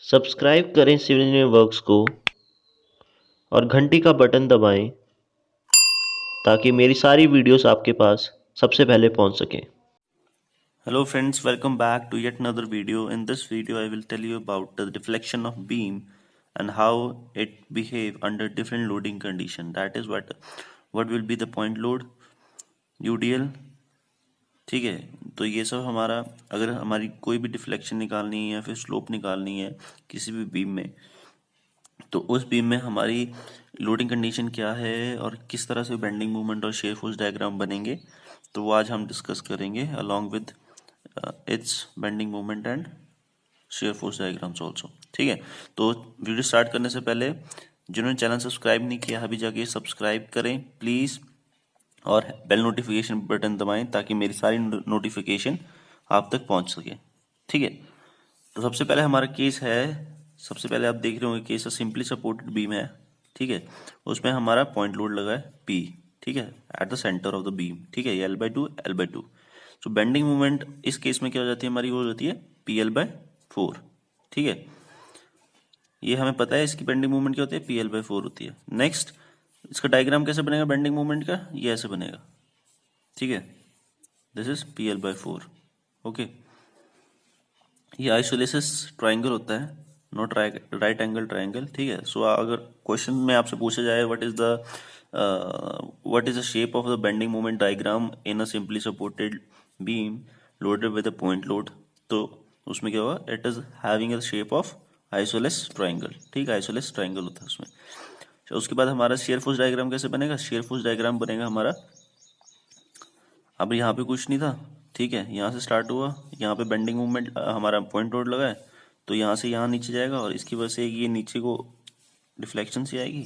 Subscribe करें civil works को और घंटी का बटन दबाएं ताकि मेरी सारी वीडियोस आपके पास सबसे पहले पहुंच सकें। Hello friends, welcome back to yet another video. In this video I will tell you about the deflection of beam and how it behave under different loading condition. That is what will be the point load, UDL. ठीक है, तो ये सब हमारा अगर हमारी कोई भी डिफ्लेक्शन निकालनी है या फिर स्लोप निकालनी है किसी भी बीम में, तो उस बीम में हमारी लोडिंग कंडीशन क्या है और किस तरह से बेंडिंग मूवमेंट और शेयर फोर्स डायग्राम बनेंगे, तो वो आज हम डिस्कस करेंगे along with its bending movement and shear force diagrams also. ठीक है, तो वीडियो स्टार्ट करने से पहले जिन्होंने चैनल सब्सक्राइब नहीं किया अभी जाके सब्सक्राइब करें प्लीज़, और बेल नोटिफिकेशन बटन दबाएं ताकि मेरी सारी नोटिफिकेशन आप तक पहुंच सके। ठीक है, तो सबसे पहले हमारा केस है, सबसे पहले आप देख रहे होंगे केस सिंपली सपोर्टेड बीम है। ठीक है, उसमें हमारा पॉइंट लोड लगा है पी। ठीक है, at the centre of the beam. ठीक है, L/2 L/2। सो बेंडिंग मूवमेंट इस केस में क्या हो जाती है, हमारी वो हो जाती है PL/4। ठीक है, ये हमें पता है इसकी बेंडिंग मूवमेंट क्या होती है, PL/4 होती है। नेक्स्ट, इसका डायग्राम कैसे बनेगा बेंडिंग मूवमेंट का, ये ऐसे बनेगा। ठीक है, दिस इज PL/4। ओके, ये आइसोलेसिस ट्राइंगल होता है, नॉट राइट एंगल ट्राइंगल। ठीक है, सो अगर क्वेश्चन में आपसे पूछा जाए what is the shape of the bending moment diagram in a simply supported beam loaded with a point load, तो उसमें क्या होगा, it is having a shape of isosceles triangle. ठीक है, आइसोलेस ट्राइंगल होता है उसमें। तो उसके बाद हमारा शेयर फोर्स डायग्राम कैसे बनेगा, शेयर फोर्स डायग्राम बनेगा हमारा, अब यहाँ पे कुछ नहीं था। ठीक है, यहाँ से स्टार्ट हुआ, यहाँ पे बेंडिंग मूवमेंट हमारा पॉइंट लोड लगा है, तो यहाँ से यहाँ नीचे जाएगा और इसकी वजह से ये नीचे को डिफ्लेक्शन से आएगी,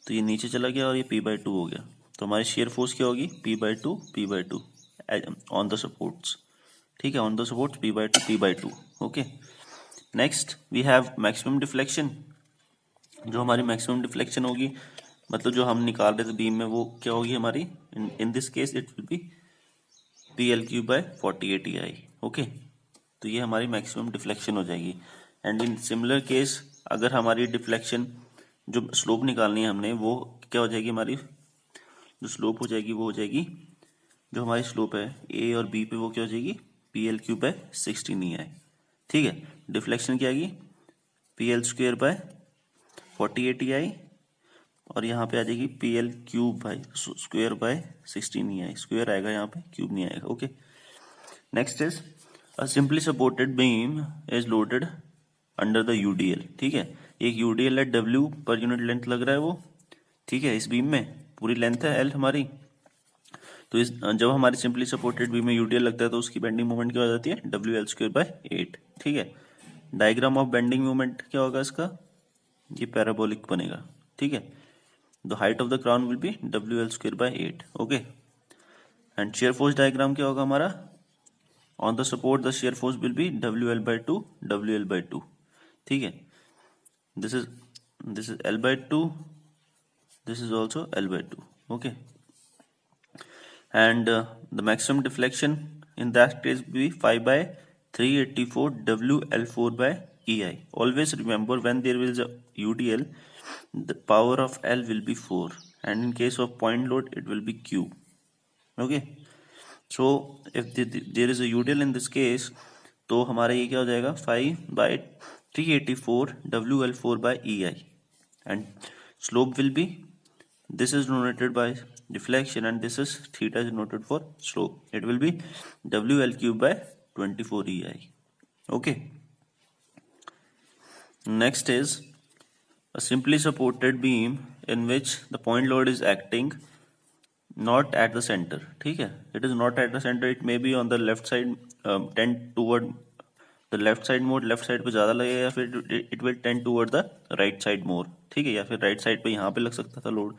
तो ये नीचे चला गया और ये P/2 हो गया। तो हमारी शेयर फोर्स क्या होगी, P/2 ऑन द सपोर्ट्स। ठीक है, on the supports P/2 okay. Next we have maximum deflection. जो हमारी मैक्सिमम डिफ्लेक्शन होगी, मतलब जो हम निकाल रहे थे बीम में, वो क्या होगी हमारी, in this case it will be PL/48 EI। Okay, तो ये हमारी मैक्सिमम डिफ्लेक्शन हो जाएगी। एंड इन सिमिलर केस अगर हमारी डिफ्लेक्शन जो स्लोप निकालनी है हमने, वो क्या हो जाएगी, हमारी जो स्लोप हो जाएगी वो हो जाएगी, जो हमारी स्लोप है ए और बी पे, वो क्या हो जाएगी, PL/16 EI। ठीक है, डिफ्लेक्शन क्या आएगी, PL²/48 EI, और यहाँ पे आ जाएगी PL³/16 EI। स्क्वायर आएगा यहाँ पे, क्यूब नहीं आएगा। Okay, next is a simply supported beam is loaded under the UDL। ठीक है, एक UDL है, W पर यूनिट लेंथ लग रहा है वो। ठीक है, इस बीम में पूरी लेंथ है L हमारी, तो इस जब हमारी सिंपली सपोर्टेड बीम में UDL लगता है तो उसकी बेंडिंग मोमेंट क्या हो जाती है, WL²/8। ठीक है, डायग्राम ऑफ बेंडिंग मोमेंट क्या होगा इसका, ये पैराबोलिक बनेगा। ठीक है, the height of the crown will be WL²/8। Okay, and shear force diagram क्या होगा हमारा, on the support the shear force will be WL/2 ठीक है, this is L/2, this is also L/2। okay, and the maximum deflection in that case will be 5/384 WL4/EI। always remember when there is a UDL, the power of L will be 4, and in case of point load it will be Q। okay, so if there is a UDL in this case, तो हमारा ये क्या हो जाएगा, 5/384 WL4/EI, and slope will be, this is denoted by deflection and this is theta is denoted for slope, it will be WL³/24 EI। okay, next is a simply supported beam in which the point load is acting not at the center। ठीक है, it is not at the center, it may be on the left side, tend toward the left side more, left side पे ज्यादा लगेगा, या फिर it will tend toward the right side more। ठीक है, या फिर राइट साइड पे यहाँ पे लग सकता था लोड,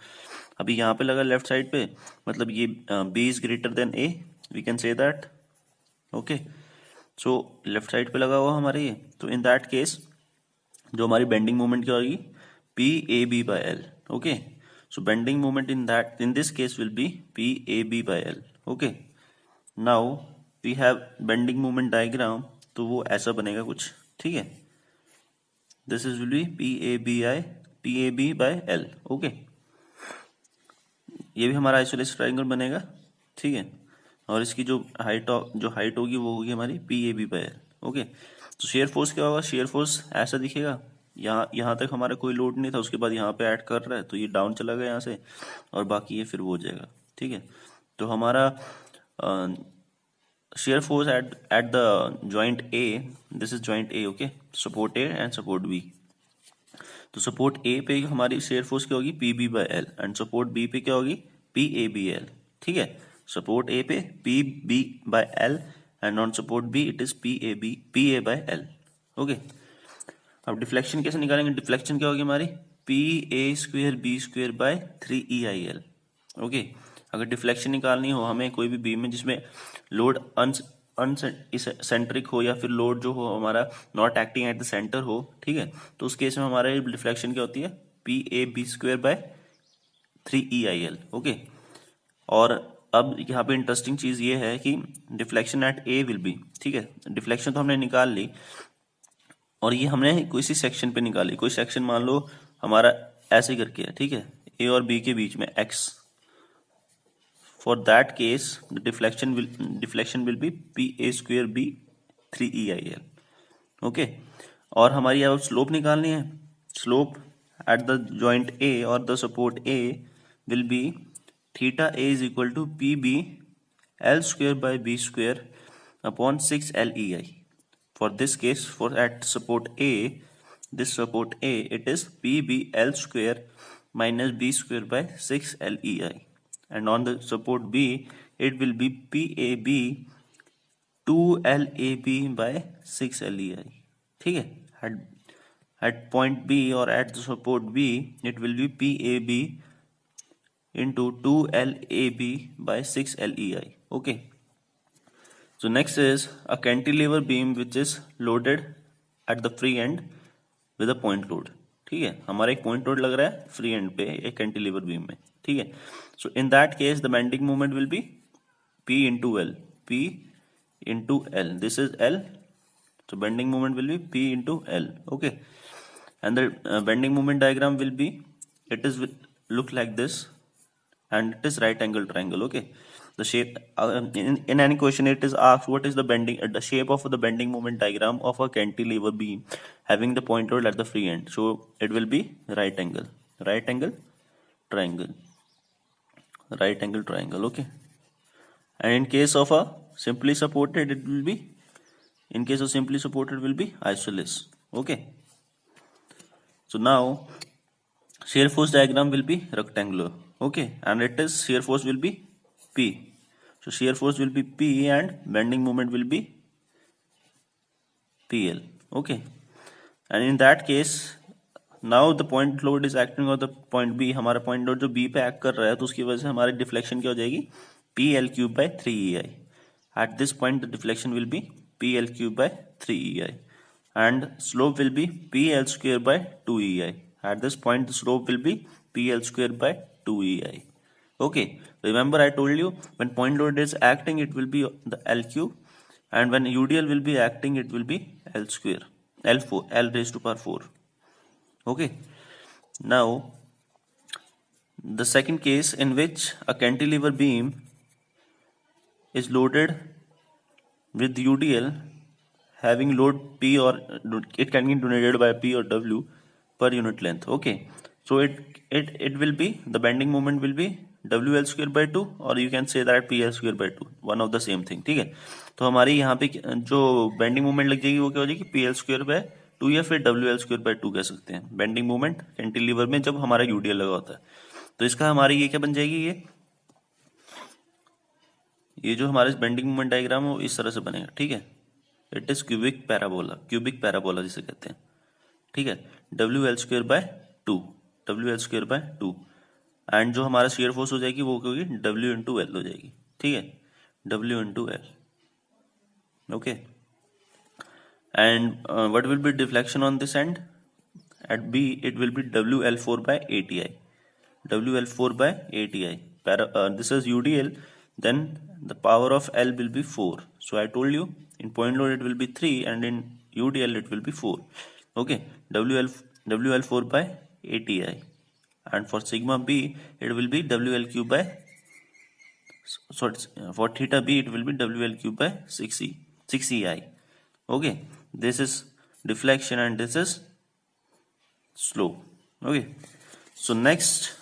अभी यहाँ पे लगा लेफ्ट साइड पे, मतलब ये B is greater than A, we can say that. Okay, so left side पे लगा हुआ हमारे ये, तो इन दैट केस जो हमारी बेंडिंग मोमेंट क्या होगी, PAB/L। Okay, so bending moment in this case will be PAB/L। okay, now we have bending moment diagram, तो वो ऐसा बनेगा कुछ। ठीक है, this is will be PAB by L. Okay, ये भी हमारा आइसोलेस ट्राइंगल बनेगा, ठीक है। और इसकी जो हाइट होगी वो होगी हमारी PAB by L. ओके, तो शेयर फोर्स क्या होगा? शेयर फोर्स ऐसा दिखेगा, यहाँ तक हमारा कोई लोड नहीं था, उसके बाद यहाँ पे ऐड कर रहा है तो ये डाउन चला गया यहाँ से, और बाकी ये फिर वो हो जाएगा, ठीक है। तो हमारा shear force at the joint A, this is joint A, okay, support A and support B. तो सपोर्ट A पे हमारी शेयर फोर्स क्या होगी? PB by L, and support B पे क्या होगी? PABL, ठीक है। सपोर्ट A पे PB by L and on support B it is PA by L. Okay, अब डिफ्लेक्शन कैसे निकालेंगे? डिफ्लेक्शन क्या होगी हमारी? PA² B² by 3EIL. Okay, अगर डिफ्लेक्शन निकालनी हो हमें कोई भी बीम में जिसमें लोड अनसेंट्रिक हो या फिर लोड जो हो हमारा not acting at the centre हो, ठीक है, तो उस केस में हमारा डिफ्लेक्शन क्या होती है? PAB² by 3EIL. ओके, और अब यहाँ पे इंटरेस्टिंग चीज ये है कि deflection at A will be, ठीक है, डिफ्लेक्शन तो हमने निकाल ली, और ये हमने किसी सेक्शन पे निकाली। कोई सेक्शन मान लो हमारा ऐसे करके है, ठीक है, A और B के बीच में X. For that case, the deflection will be PA² B 3EIL. Okay, और हमारी अब स्लोप निकालनी है। Slope at the joint A or the support A will be theta A is equal to PB L² by B² upon 6 LEI. For this case, for at support A, this support A, it is PB L² minus B² by 6 LEI. And on the support B, it will be PAB 2LAB by 6 LEI. ठीक है, at point B or at the support B, it will be PAB into 2LAB by 6 LEI. Okay. So next is a cantilever beam which is loaded at the free end with a point load. ठीक है, हमारा एक point load लग रहा है free and पे एक cantilever beam में, ठीक है। So in that case the bending moment will be P into L. This is L, so bending moment will be P into L. Okay, and the bending moment diagram will be, it is look like this, and it is right angle triangle. Okay, the shape in any question it is asked what is the shape of the bending moment diagram of a cantilever beam having the point load at the free end. So it will be right angle triangle. Okay, and in case of a simply supported it will be, in case of simply supported will be isosceles. Okay, so now shear force diagram will be rectangular. Okay, and it is shear force will be P. So shear force will be P and bending moment will be PL. Okay, and in that case now the point load is acting on the point B. हमारा point load जो B पे act कर रहा है तो उसकी वजह से हमारी deflection क्या हो जाएगी? PL³ by 3EI. At this point the deflection will be PL³ by 3EI and slope will be PL² by 2EI. At this point the slope will be PL² by 2EI. Okay, remember I told you when point load is acting it will be the L³ and when UDL will be acting it will be L raised to power 4. Okay, now the second case in which a cantilever beam is loaded with UDL having load P, or it can be denoted by P or W per unit length. Okay, so it will be, the bending moment will be WL² by 2 or you can say that PL² by 2, one of the same thing. ठीक है, तो हमारी यहाँ पे जो bending moment लग जाएगी वो क्या हो जाएगी? PL² by 2 या फिर WL² by 2 कह सकते हैं बेंडिंग मोमेंट कैंटिलीवर में जब हमारा UDL लगा होता है। तो इसका हमारी ये क्या बन जाएगी? ये जो हमारे बेंडिंग मोमेंट डायग्राम है वो इस तरह से बनेगा। ठीक है, इट इज क्यूबिक पैराबोला जिसे कहते हैं। ठीक है, WL² by 2 एंड जो हमारा शियर फोर्स हो जाएगी वो होगी W into L हो जाएगी। ठीक है, W into L. Okay, and what will be deflection on this end? At B it will be WL4 by ATI. This is UDL, then the power of L will be 4. So I told you in point load it will be 3 and in UDL it will be 4. Okay, WL4 by ATI, and for sigma b it will be WL cube by, so for theta b it will be WL cube by 6EI. Okay, this is deflection and this is slope. Okay, so next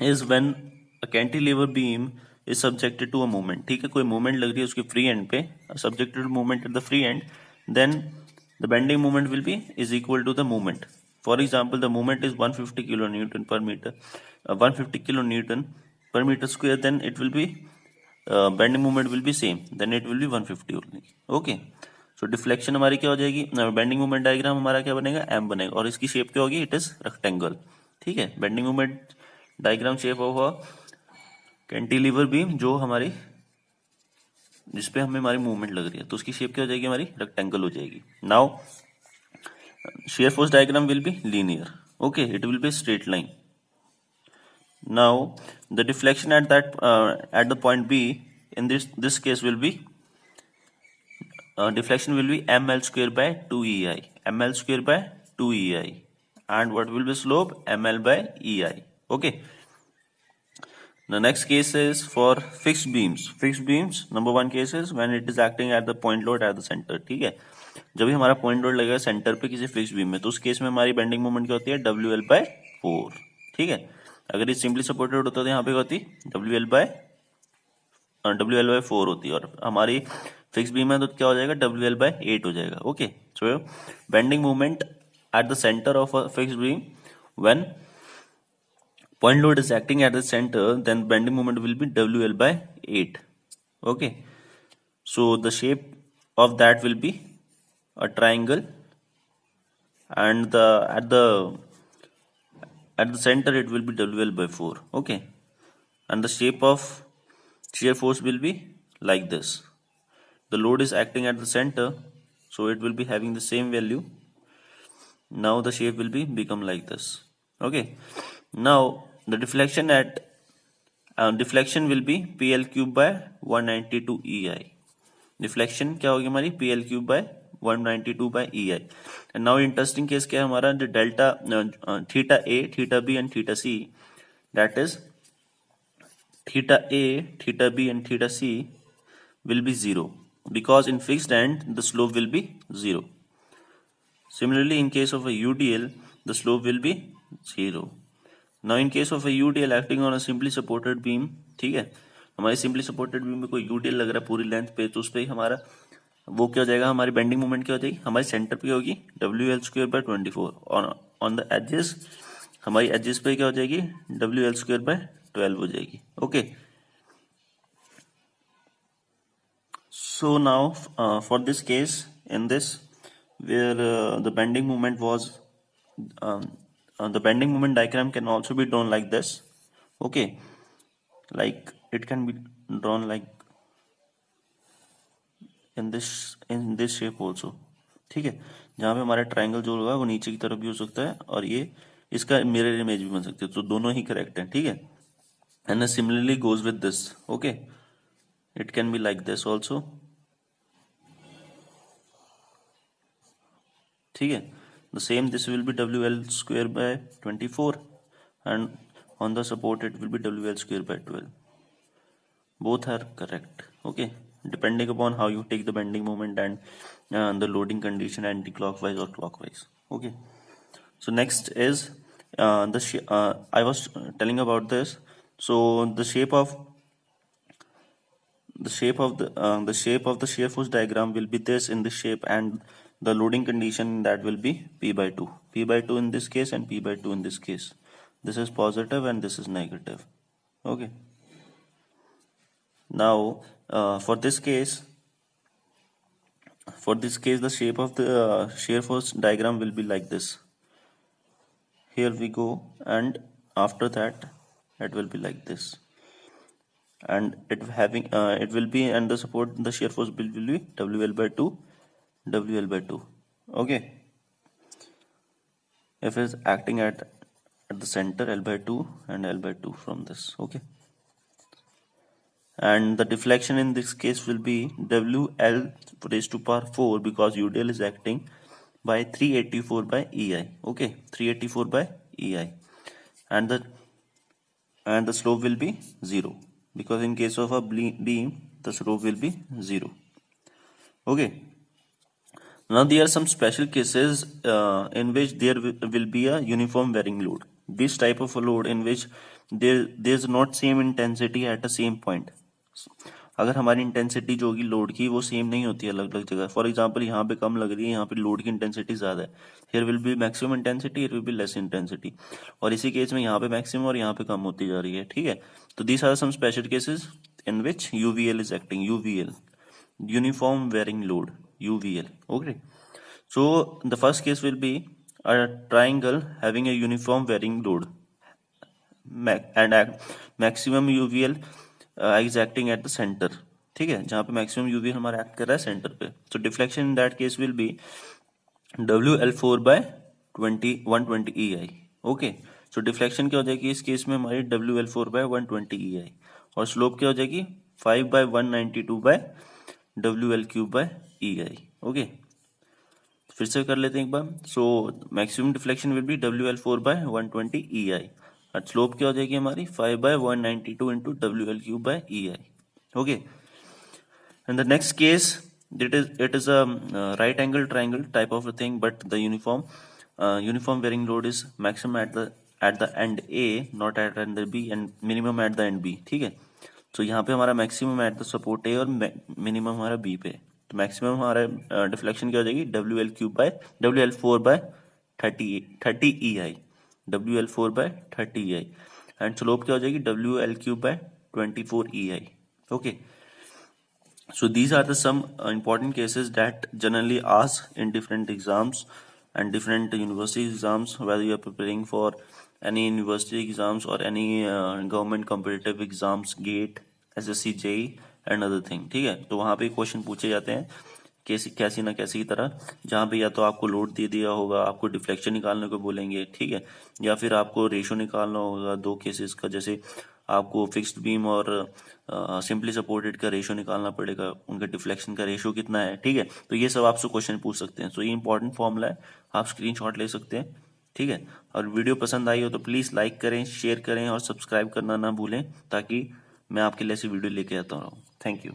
is when a cantilever beam is subjected to a moment. ठीक है, कोई moment लग रही है उसके free end पे, subjected to movement at the free end, then the bending moment will be is equal to the moment. For example, the moment is 150 kilonewton per meter, 150 kilonewton per meter square, then it will be bending moment will be same, then it will be 150 only. Okay, so deflection हमारी क्या हो जाएगी, bending moment diagram हमारा क्या बनेगा, m बनेगा, और इसकी शेप क्या होगी, इट इज रेक्टेंगल. ठीक है, बेंडिंग मोमेंट डायग्राम शेप हुआ कैंटिलीवर बीम जो हमारी जिसपे हमें हमारी मूवमेंट लग रही है, तो उसकी शेप क्या हो जाएगी, हमारी रेक्टेंगल हो जाएगी. Now shear force diagram will be linear. Okay, it will be straight line. Now the deflection at the point B in this case will be deflection will be ml square by 2EI, ml square by 2EI, and what will be slope, ml by EI. Okay, the next case is for fixed beams. Number one case is when it is acting at the point load at the center. ठीक है, जब भी हमारा point load लगेगा centre पे किसी fix beam में, तो उस केस में हमारी बेंडिंग मोमेंट क्या होती है, WL/4. ठीक है, अगर ये सिंपली सपोर्टेड होता तो यहाँ पे क्या होती, WL/4 होती है, और हमारी फिक्स बीम है तो क्या हो जाएगा, WL/8 हो जाएगा. Okay, so bending moment at the centre of a fix beam when point load is acting at the center, then bending moment will be WL/8. Okay, so the shape of that will be a triangle, and at the center it will be WL/4. Okay, and the shape of shear force will be like this. The load is acting at the center, so it will be having the same value. Now the shape will be become like this. Okay, now the deflection will be PL cube by 192 EI. Deflection क्या होगी हमारी, PL cube by 192 by EI. And now interesting case क्या है हमारा, the delta theta A, theta B and theta C, that is theta A, theta B and theta C will be 0, because in fixed end the slope will be 0. Similarly, in case of a UDL, the slope will be 0. Now in case of a UDL acting on a simply supported beam, ठीक है, हमारी simply supported beam में कोई UDL लग रहा है पूरी length पे, तो उस पे हमारा वो क्या हो जाएगा, हमारी बेंडिंग मोमेंट क्या हो जाएगी, हमारी सेंटर पे होगी WL/24, और ऑन द एजेस हमारी एजेस पे क्या हो जाएगी, WL/12 हो जाएगी. Okay, so now for this case, in this where the bending moment was the bending moment diagram can also be drawn like this. Okay, like it can be drawn like in this shape also. ठीक है, जहाँ पे हमारा triangle जो होगा वो नीचे की तरफ भी हो सकता है, और ये इसका मिरर इमेज भी बन सकती है, तो दोनों ही करेक्ट है. ठीक है, and similarly goes with this. Okay, it can be like this also. ठीक है, the same this will be WL square by 24, and on the support it will be WL square by 12. Both are correct. Okay, depending upon how you take the bending moment and the loading condition anti-clockwise or clockwise. Okay, so next is I was telling about this. So the shape of the shear force diagram will be this in this shape, and the loading condition that will be P/2 in this case and P/2 in this case. This is positive and this is negative. Okay, now for this case the shape of the shear force diagram will be like this. Here we go, and after that it will be like this, and it will be, and the support, the shear force will be WL/2. Okay, if it is acting at the center, L/2 and L/2 from this. Okay, and the deflection in this case will be WL raised to power 4 because UDL is acting by 384 by EI. Okay, 384 by EI, and the slope will be 0 because in case of a beam the slope will be 0. Okay, now there are some special cases in which there will be a uniform varying load. This type of a load in which there's not same intensity at the same point. अगर हमारी intensity जो होगी load की वो same नहीं होती है अलग अलग जगह. फॉर एग्जांपल यहाँ पे कम लग रही है, यहाँ पे लोड की इंटेंसिटी ज्यादा है. Here will be maximum intensity, here will be less intensity. और इसी केस में यहाँ पे मैक्सिमम और यहाँ पे कम होती जा रही है. ठीक है, तो these are some special cases in which UVL is acting. UVL, uniform varying load, UVL. Okay, so the first case will be a triangle having a uniform varying load and maximum UVL is acting at the center. ठीक है, जहाँ पे maximum UVL हमारा act कर रहा है centre पे. So deflection in that case will be WL4 by 120 EI. Okay, so deflection क्या हो जाएगी इस केस में हमारी WL4 by 120 EI, और स्लोप क्या हो जाएगी 5 by 192 by WL3 by EI. Okay, फिर से कर लेते हैं एक बार. So maximum deflection will be WL4 by 120 EI, और स्लोप क्या हो जाएगी हमारी 5 by 192 into WL3 by EI. Okay, and the next case it is a right angle triangle type of a thing, but the uniform varying load is maximum at the end A, not at end B, and minimum at the end B. ठीक है, तो यहाँ पे हमारा maximum at the support ए और minimum हमारा B पे. तो मैक्सिमम हमारा डिफ्लेक्शन क्या हो जाएगी WL4 by 30 EI, WL4 by 30 EI, and slope क्या हो जाएगी WL3 by 24 EI. Okay, so these are the some important cases that generally asked in different exams and different university exams, whether you are preparing for any university exams or any government competitive exams, GATE, SSC, JEE and other thing. ठीक है, तो वहाँ पे question पूछे जाते हैं कैसी ना कैसी तरह, जहाँ पे या तो आपको लोड दे दिया होगा, आपको डिफ्लेक्शन निकालने को बोलेंगे. ठीक है, या फिर आपको रेशो निकालना होगा दो केसेस का, जैसे आपको फिक्स्ड बीम और सिंपली सपोर्टेड का रेशो निकालना पड़ेगा, उनका डिफ्लेक्शन का रेशो कितना है. ठीक है, तो ये सब आपसे क्वेश्चन पूछ सकते हैं. तो ये इंपॉर्टेंट फॉर्मूला है, आप स्क्रीनशॉट ले सकते हैं. ठीक है, और वीडियो पसंद आई हो तो प्लीज़ लाइक करें, शेयर करें और सब्सक्राइब करना ना भूलें, ताकि मैं आपके लिए ऐसी वीडियो लेके आता रहूँ. Thank you.